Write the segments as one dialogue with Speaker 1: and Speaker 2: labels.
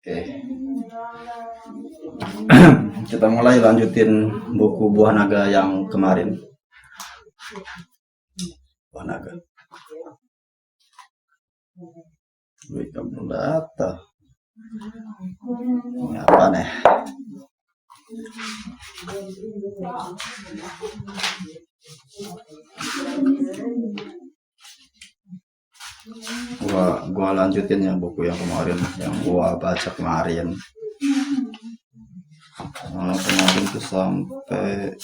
Speaker 1: Oke. Kita mulai lanjutin buku Buah Naga yang kemarin. Buah Naga. Wika belum data. Ini apa nih? Gua lanjutin ya buku yang kemarin, yang gua baca kemarin. Kemarin tuh sampai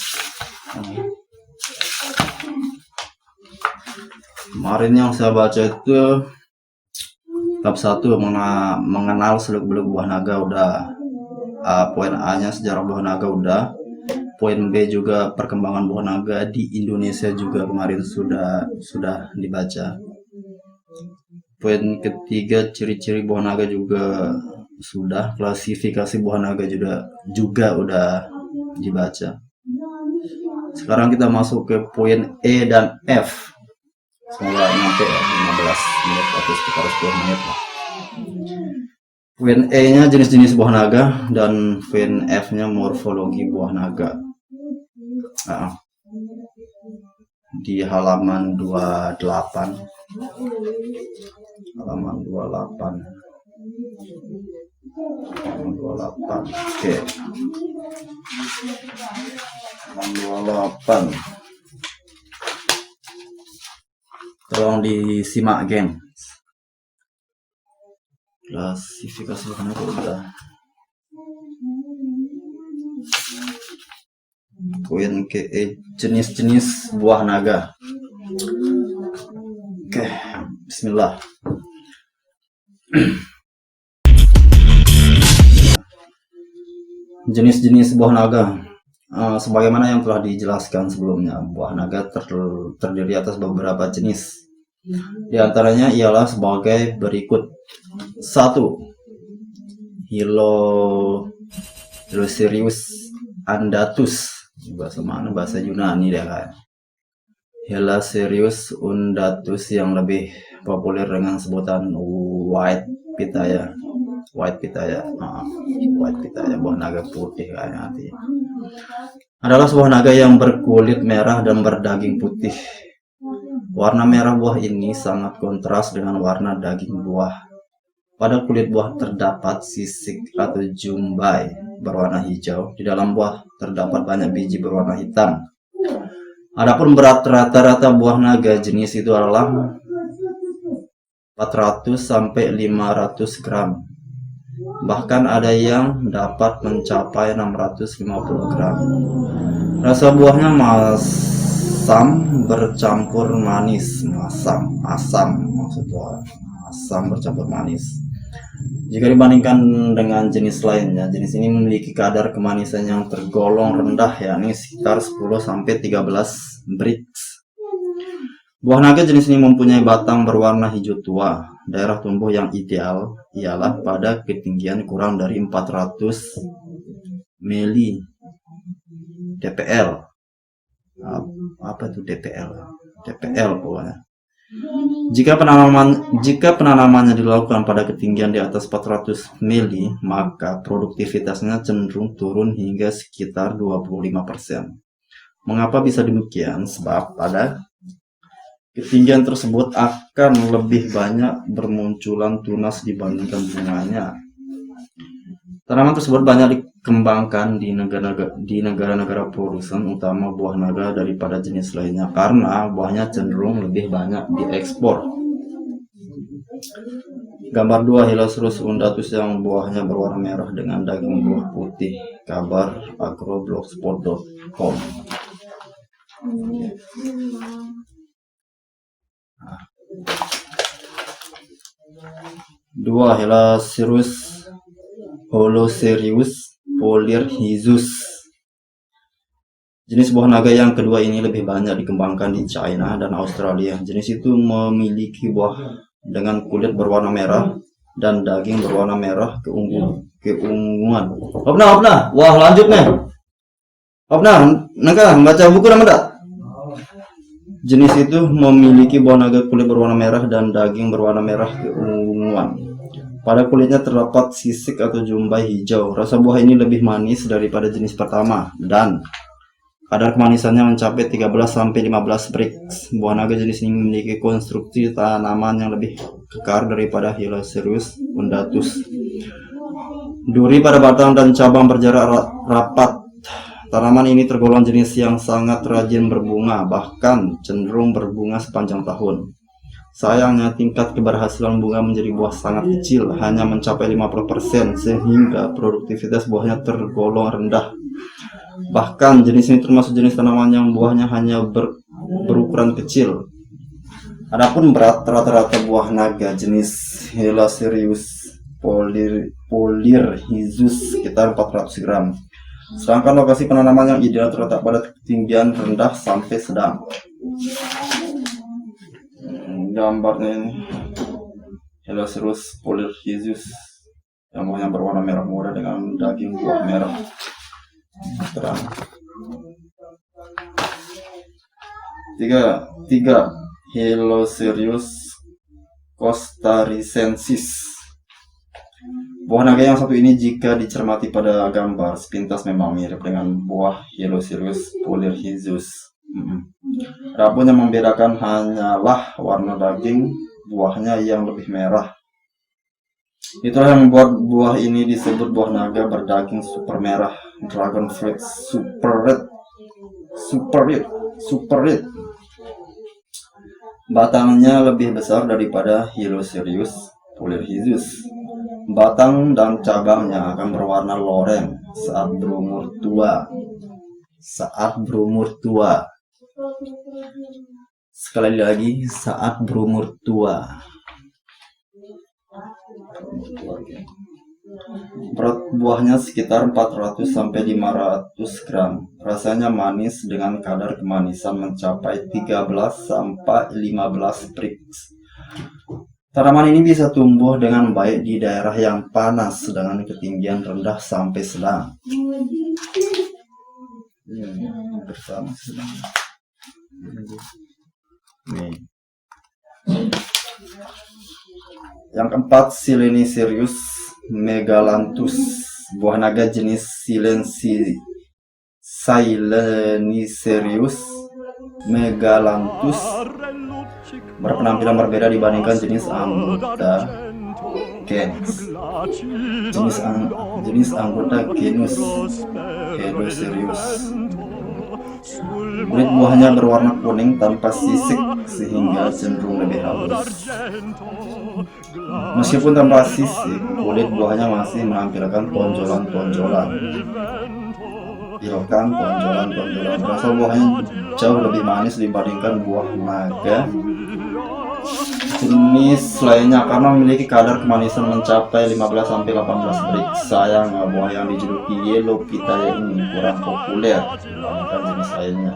Speaker 1: kemarin yang saya baca itu bab 1 mengenal seluk-beluk buah naga udah. Poin A-nya sejarah buah naga udah. Poin B juga perkembangan buah naga di Indonesia juga kemarin sudah dibaca. Poin ketiga ciri-ciri buah naga juga sudah. Klasifikasi buah naga juga udah dibaca. Sekarang kita masuk ke poin E dan F. Semoga nyampe 15 menit atau sekitar 10 menit lah. Poin E nya jenis-jenis buah naga dan poin F nya morfologi buah naga. Di halaman 28. Halaman 28. Oke. Halaman 28. Tolong disimak, geng. Klasifikasi buah naga udah. Poin ke jenis-jenis buah naga. Oke, bismillah. Jenis-jenis buah naga. Sebagaimana yang telah dijelaskan sebelumnya, buah naga terdiri atas beberapa jenis. Di antaranya ialah sebagai berikut. 1. Hilosirius undatus. Bahasa Yunani deh kan. Hilosirius undatus yang lebih populer dengan sebutan white pitaya, buah naga putih kayaknya artinya. Adalah sebuah naga yang berkulit merah dan berdaging putih. Warna merah buah ini sangat kontras dengan warna daging buah. Pada kulit buah terdapat sisik atau jumbai berwarna hijau. Di dalam buah terdapat banyak biji berwarna hitam. Adapun berat rata-rata buah naga jenis itu adalah 400 sampai 500 gram. Bahkan ada yang dapat mencapai 650 gram. Rasa buahnya masam bercampur manis. Asam bercampur manis. Jika dibandingkan dengan jenis lainnya, jenis ini memiliki kadar kemanisan yang tergolong rendah, yakni sekitar 10 sampai 13 Brix. Buah naga jenis ini mempunyai batang berwarna hijau tua. Daerah tumbuh yang ideal ialah pada ketinggian kurang dari 400 mili dpl. Apa itu dpl? dpl pokoknya. Jika penanamannya dilakukan pada ketinggian di atas 400 mili, maka produktivitasnya cenderung turun hingga sekitar 25%. Mengapa bisa demikian? Sebab pada ketinggian tersebut akan lebih banyak bermunculan tunas dibandingkan bunganya. Tanaman tersebut banyak dikembangkan di negara-negara produsen utama buah naga daripada jenis lainnya karena buahnya cenderung lebih banyak diekspor. Gambar 2 Hilosirus undatus yang buahnya berwarna merah dengan daging buah putih. Kabar agroblogspot.com. 2 Hilosirius polyrhizus. Jenis buah naga yang kedua ini lebih banyak dikembangkan di China dan Australia. Jenis itu memiliki buah dengan kulit berwarna merah dan daging berwarna merah keunguan. Opna, wah lanjut nih. Opna, nangka baca buku nama tak? Jenis itu memiliki buah naga kulit berwarna merah dan daging berwarna merah keunguan. Pada kulitnya terdapat sisik atau jumbai hijau. Rasa buah ini lebih manis daripada jenis pertama dan kadar kemanisannya mencapai 13-15 Brix. Buah naga jenis ini memiliki konstruksi tanaman yang lebih kekar daripada Hylocereus undatus. Duri pada batang dan cabang berjarak rapat. Tanaman ini tergolong jenis yang sangat rajin berbunga, bahkan cenderung berbunga sepanjang tahun. Sayangnya tingkat keberhasilan bunga menjadi buah sangat kecil, hanya mencapai 50%, sehingga produktivitas buahnya tergolong rendah. Bahkan jenis ini termasuk jenis tanaman yang buahnya hanya berukuran kecil. Adapun berat rata-rata buah naga jenis Hylocereus polyrhizus sekitar 400 gram. Sedangkan lokasi penanaman yang ideal terletak pada ketinggian rendah sampai sedang. Gambarnya ini Hylocereus polyrhizus yang buahnya berwarna merah muda dengan daging buah merah terang. Tiga Hylocereus costaricensis. Buah naga yang satu ini jika dicermati pada gambar sepintas memang mirip dengan buah Hylocereus polyrhizus. Adapun yang membedakan hanyalah warna daging buahnya yang lebih merah. Itulah yang membuat buah ini disebut buah naga berdaging super merah, dragon fruit super red. Batangnya lebih besar daripada Hylocereus polyrhizus. Batang dan cabangnya akan berwarna loreng saat berumur tua. Sekali lagi, saat berumur tua. Berat buahnya sekitar 400-500 gram. Rasanya manis dengan kadar kemanisan mencapai 13-15 Brix. Tanaman ini bisa tumbuh dengan baik di daerah yang panas dengan ketinggian rendah sampai sedang. Bersama sedang. Nih. Yang keempat, Silenicerius megalanthus. Buah naga jenis Silenicerius megalanthus berpenampilan berbeda dibandingkan jenis anggota genus Hylocereus. Kulit buahnya berwarna kuning tanpa sisik sehingga cenderung lebih halus. Meskipun tanpa sisik, kulit buahnya masih menampilkan tonjolan-tonjolan. Rasa buahnya jauh lebih manis dibandingkan buah naga jenis lainnya karena memiliki kadar kemanisan mencapai 15-18 Brix. Sayangnya buah yang dijuluki Yellow Pitaya ini kurang populer dibandingkan jenis lainnya.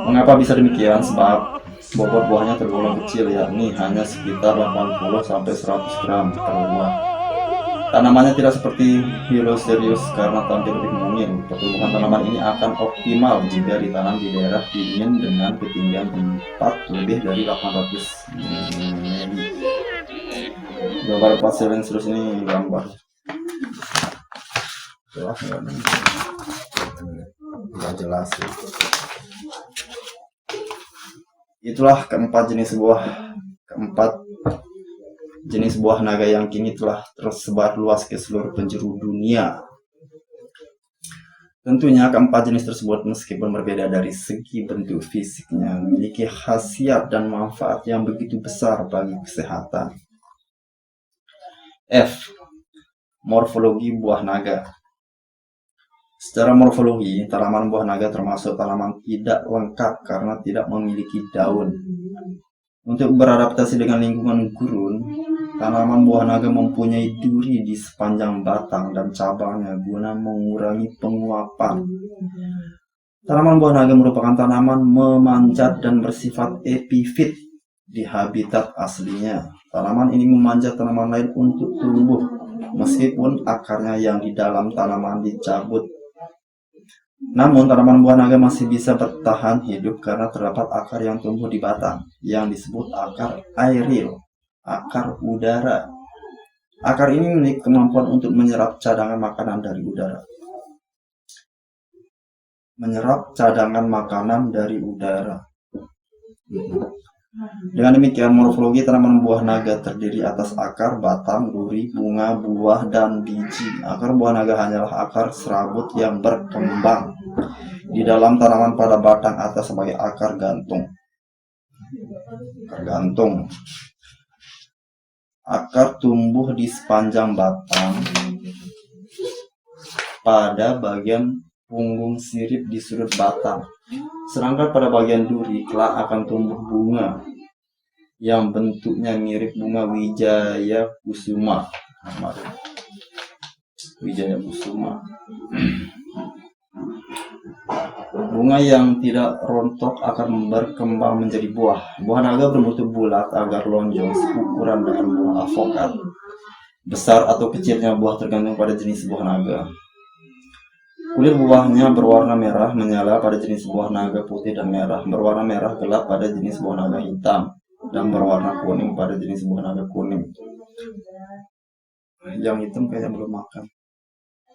Speaker 1: Mengapa bisa demikian? Sebab bobot buahnya tergolong kecil, yakni hanya sekitar 80-100 gram per buah. Tanamannya tidak seperti Hylocereus karena tampil lebih mungil. Pertumbuhan tanaman ini akan optimal jika ditanam di daerah dingin dengan ketinggian tempat lebih dari 800 mili. Gambar 4 Silenicerius ini gambar. Tidak jelas. Itulah keempat jenis buah naga yang kini telah tersebar luas ke seluruh penjuru dunia. Tentunya keempat jenis tersebut meskipun berbeda dari segi bentuk fisiknya memiliki khasiat dan manfaat yang begitu besar bagi kesehatan. F. Morfologi buah naga. Secara morfologi, tanaman buah naga termasuk tanaman tidak lengkap karena tidak memiliki daun. Untuk beradaptasi dengan lingkungan gurun, tanaman buah naga mempunyai duri di sepanjang batang dan cabangnya guna mengurangi penguapan. Tanaman buah naga merupakan tanaman memanjat dan bersifat epifit di habitat aslinya. Tanaman ini memanjat tanaman lain untuk tumbuh, meskipun akarnya yang di dalam tanaman dicabut. Namun, tanaman buah naga masih bisa bertahan hidup karena terdapat akar yang tumbuh di batang, yang disebut akar aeril, akar udara. Akar ini memiliki kemampuan untuk menyerap cadangan makanan dari udara. Dengan demikian, morfologi tanaman buah naga terdiri atas akar, batang, duri, bunga, buah, dan biji. Akar buah naga hanyalah akar serabut yang berkembang di dalam tanaman pada batang atas sebagai akar gantung. Akar tumbuh di sepanjang batang pada bagian punggung sirip di sudut batang. Sedangkan pada bagian duri kelak akan tumbuh bunga yang bentuknya mirip bunga wijaya kusuma. Bunga yang tidak rontok akan berkembang menjadi buah. Buah naga berbentuk bulat agar lonjong seukuran dengan buah avokat. Besar atau kecilnya buah tergantung pada jenis buah naga. Kulit buahnya berwarna merah menyala pada jenis buah naga putih dan merah, berwarna merah gelap pada jenis buah naga hitam, dan berwarna kuning pada jenis buah naga kuning. Yang hitam kayaknya belum makan,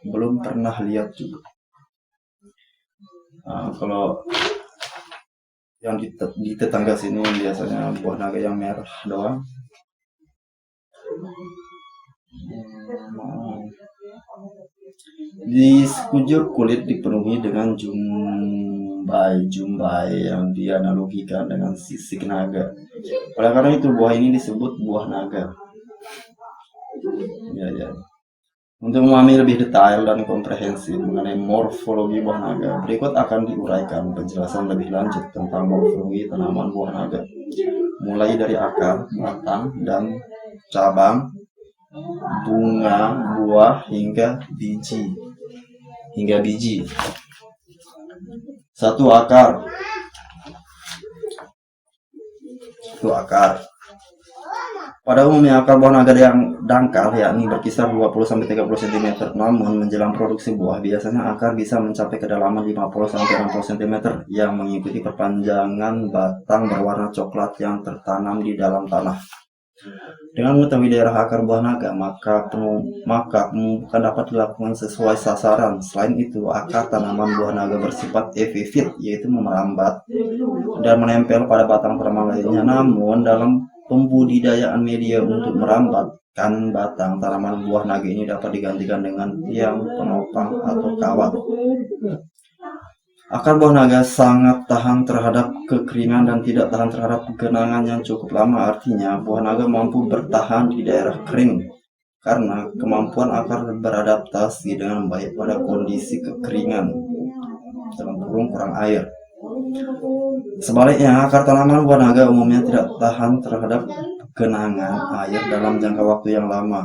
Speaker 1: belum pernah lihat juga. Kalau yang di tetangga sini biasanya buah naga yang merah doang. Di sekujur kulit dipenuhi dengan jumbai yang dianalogikan dengan sisik naga. Oleh karena itu buah ini disebut buah naga. Ya. Untuk memahami lebih detail dan komprehensif mengenai morfologi buah naga, berikut akan diuraikan penjelasan lebih lanjut tentang morfologi tanaman buah naga, mulai dari akar, batang, dan cabang, bunga, buah, hingga biji. Satu akar. Pada umumnya akar buah naga yang dangkal yakni berkisar 20-30 cm, namun menjelang produksi buah biasanya akar bisa mencapai kedalaman 50-60 cm yang mengikuti perpanjangan batang berwarna coklat yang tertanam di dalam tanah. Dengan mengetahui daerah akar buah naga, maka pemupukan dapat dilakukan sesuai sasaran. Selain itu, akar tanaman buah naga bersifat epifit, yaitu merambat dan menempel pada batang tanaman lainnya. Namun, dalam pembudidayaan media untuk merambatkan batang tanaman buah naga ini dapat digantikan dengan tiang penopang atau kawat. Akar buah naga sangat tahan terhadap kekeringan dan tidak tahan terhadap genangan yang cukup lama. Artinya, buah naga mampu bertahan di daerah kering karena kemampuan akar beradaptasi dengan baik pada kondisi kekeringan, kurang air. Sebaliknya, akar tanaman buah naga umumnya tidak tahan terhadap genangan air dalam jangka waktu yang lama.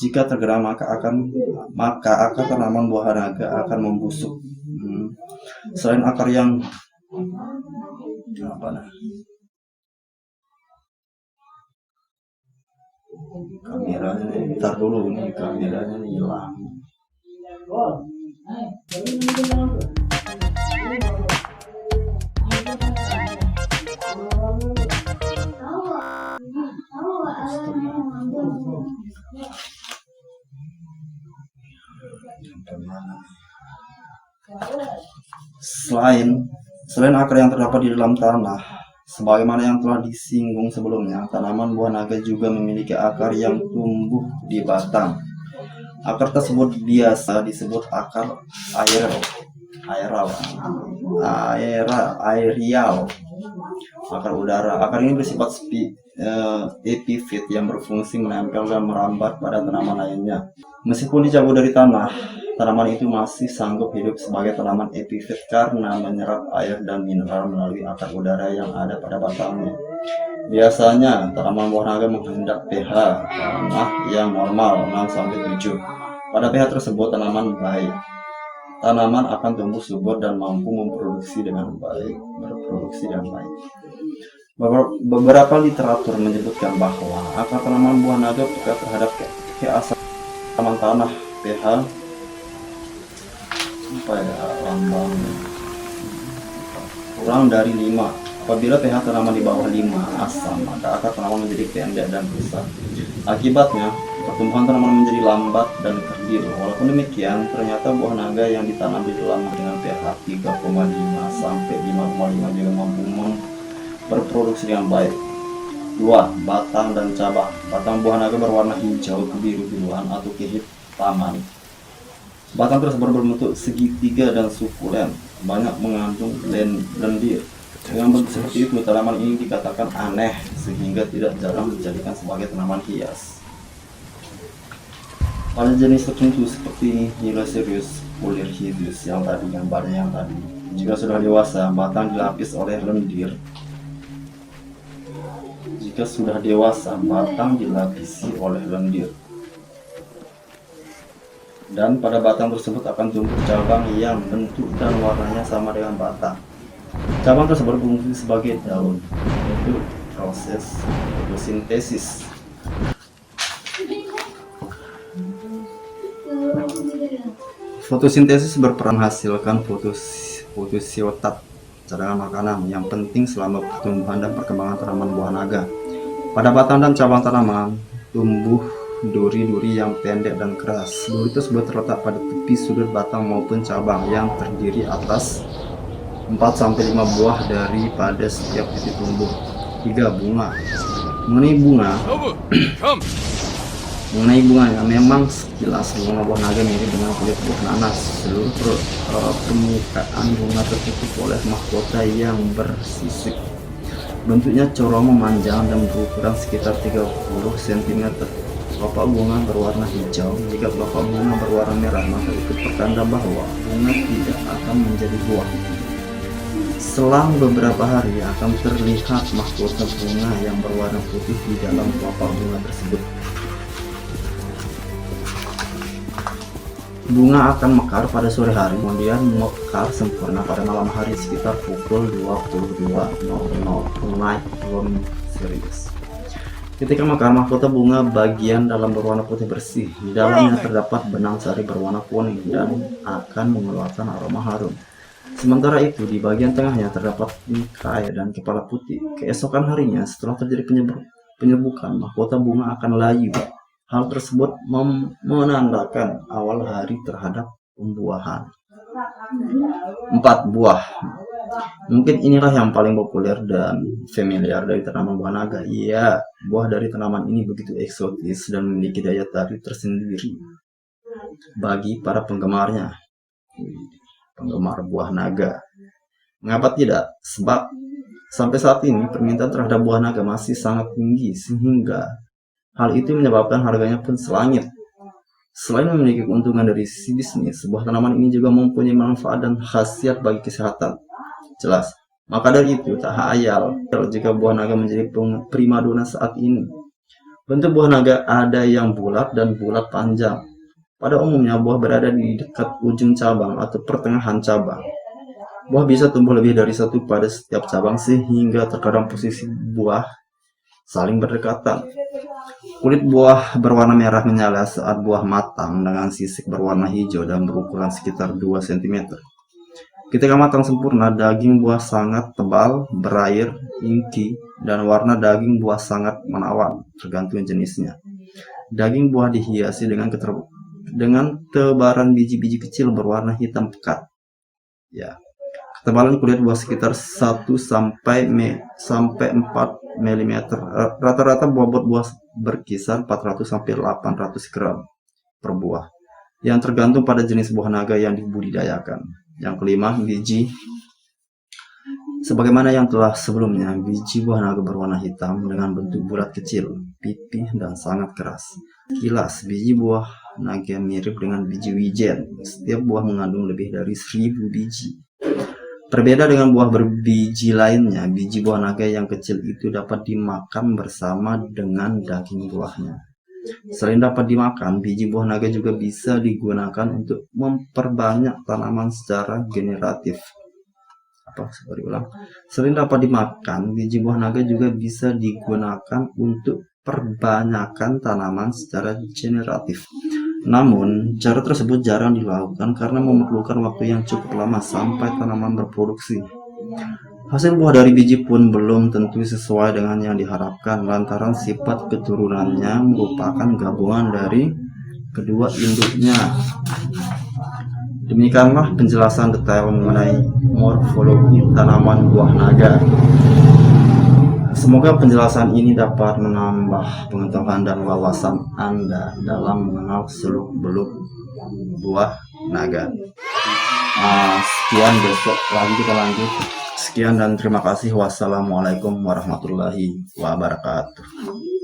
Speaker 1: Jika tergenang, maka akar tanaman buah naga akan membusuk. Selain akar yang kameranya hilang. Selain akar yang terdapat di dalam tanah, sebagaimana yang telah disinggung sebelumnya, tanaman buah naga juga memiliki akar yang tumbuh di batang. Akar tersebut biasa disebut akar aerial, akar udara. Akar ini bersifat epifit yang berfungsi menempel dan merambat pada tanaman lainnya. Meskipun dicabut dari tanah, tanaman itu masih sanggup hidup sebagai tanaman epifit karena menyerap air dan mineral melalui akar udara yang ada pada batangnya. Biasanya, tanaman buah naga menghendaki pH tanah yang normal 6-7. Pada pH tersebut, tanaman akan tumbuh subur dan mampu berproduksi dengan baik. Beberapa literatur menyebutkan bahwa akar tanaman buah naga peka terhadap keasaman tanah pH kurang dari 5. Apabila pH tanaman di bawah 5 asam, maka akar tanaman menjadi pendek dan rusak. Akibatnya, pertumbuhan tanaman menjadi lambat dan kerdil. Walaupun demikian, ternyata buah naga yang ditanam di dalam dengan pH 3,5 sampai 5,5 juga mampu berproduksi dengan baik. 2. Batang dan cabang. Batang buah naga berwarna hijau kebiru-biruan atau kehitaman. Batang tersebut berbentuk segitiga dan sukulen, banyak mengandung lendir. Dengan bentuk seperti itu, tanaman ini dikatakan aneh sehingga tidak jarang dijadikan sebagai tanaman hias. Pada jenis tertentu seperti Hylacereus polyhedrus yang tadi, gambarnya yang tadi, jika sudah dewasa, batang dilapis oleh lendir. Jika sudah dewasa, batang dilapisi oleh lendir. Dan pada batang tersebut akan tumbuh cabang yang bentuk dan warnanya sama dengan batang. Cabang tersebut berfungsi sebagai daun, yaitu proses fotosintesis. Fotosintesis berperan menghasilkan fotosietat, cadangan makanan yang penting selama pertumbuhan dan perkembangan tanaman buah naga. Pada batang dan cabang tanaman tumbuh duri-duri yang pendek dan keras. Duri tersebut terletak pada tepi sudut batang maupun cabang yang terdiri atas 4-5 buah daripada setiap titik tumbuh. 3. Bunga. Mengenai bunganya, memang sekilas bunga buah naga mirip dengan kulit buah nanas. Seluruh permukaan bunga tertutup oleh mahkota yang bersisik. Bentuknya corong memanjang dan berukuran sekitar 30 cm. Kelopak bunga berwarna hijau. Jika kelopak bunga berwarna merah, maka itu pertanda bahwa bunga tidak akan menjadi buah. Selang beberapa hari akan terlihat mahkota bunga yang berwarna putih di dalam kelopak bunga tersebut. Bunga akan mekar pada sore hari, kemudian mekar sempurna pada malam hari sekitar pukul 22.00 naik turun serius. Ketika mekar, mahkota bunga bagian dalam berwarna putih bersih. Di dalamnya terdapat benang sari berwarna kuning dan akan mengeluarkan aroma harum. Sementara itu, di bagian tengahnya terdapat bingkai dan kepala putih. Keesokan harinya, setelah terjadi penyerbukan, mahkota bunga akan layu. Hal tersebut menandakan awal hari terhadap pembuahan. 4. Buah. Mungkin inilah yang paling populer dan familiar dari tanaman buah naga. Iya, buah dari tanaman ini begitu eksotis dan memiliki daya tarik tersendiri bagi para penggemarnya. Penggemar buah naga. Mengapa tidak? Sebab sampai saat ini permintaan terhadap buah naga masih sangat tinggi, sehingga hal itu menyebabkan harganya pun selangit. Selain memiliki keuntungan dari sisi bisnis, sebuah tanaman ini juga mempunyai manfaat dan khasiat bagi kesehatan. Jelas. Maka dari itu, tak hayal jika buah naga menjadi primadona saat ini. Bentuk buah naga ada yang bulat dan bulat panjang. Pada umumnya, buah berada di dekat ujung cabang atau pertengahan cabang. Buah bisa tumbuh lebih dari satu pada setiap cabang, sehingga terkadang posisi buah saling berdekatan. Kulit buah berwarna merah menyala saat buah matang dengan sisik berwarna hijau dan berukuran sekitar 2 cm. Ketika matang sempurna, daging buah sangat tebal, berair, inki, dan warna daging buah sangat menawan, tergantung jenisnya. Daging buah dihiasi dengan tebaran biji-biji kecil berwarna hitam pekat. Ya. Ketebalan kulit buah sekitar 1-4 mm. Rata-rata bobot buah berkisar 400-800 gram per buah, yang tergantung pada jenis buah naga yang dibudidayakan. Yang kelima, biji. Sebagaimana yang telah sebelumnya, biji buah naga berwarna hitam dengan bentuk bulat kecil, pipih, dan sangat keras. Kilas, biji buah naga mirip dengan biji wijen. Setiap buah mengandung lebih dari 1000 biji. Berbeda dengan buah berbiji lainnya, biji buah naga yang kecil itu dapat dimakan bersama dengan daging buahnya. Selain dapat dimakan, biji buah naga juga bisa digunakan untuk memperbanyak tanaman secara generatif. Selain dapat dimakan, biji buah naga juga bisa digunakan untuk perbanyakan tanaman secara generatif. Namun, cara tersebut jarang dilakukan karena memerlukan waktu yang cukup lama sampai tanaman berproduksi. Hasil buah dari biji pun belum tentu sesuai dengan yang diharapkan lantaran sifat keturunannya merupakan gabungan dari kedua induknya. Demikianlah penjelasan detail mengenai morfologi tanaman buah naga. Semoga penjelasan ini dapat menambah pengetahuan dan wawasan Anda dalam mengenal seluk-beluk buah naga. Sekian, besok lagi kita lanjut. Sekian dan terima kasih. Wassalamualaikum warahmatullahi wabarakatuh.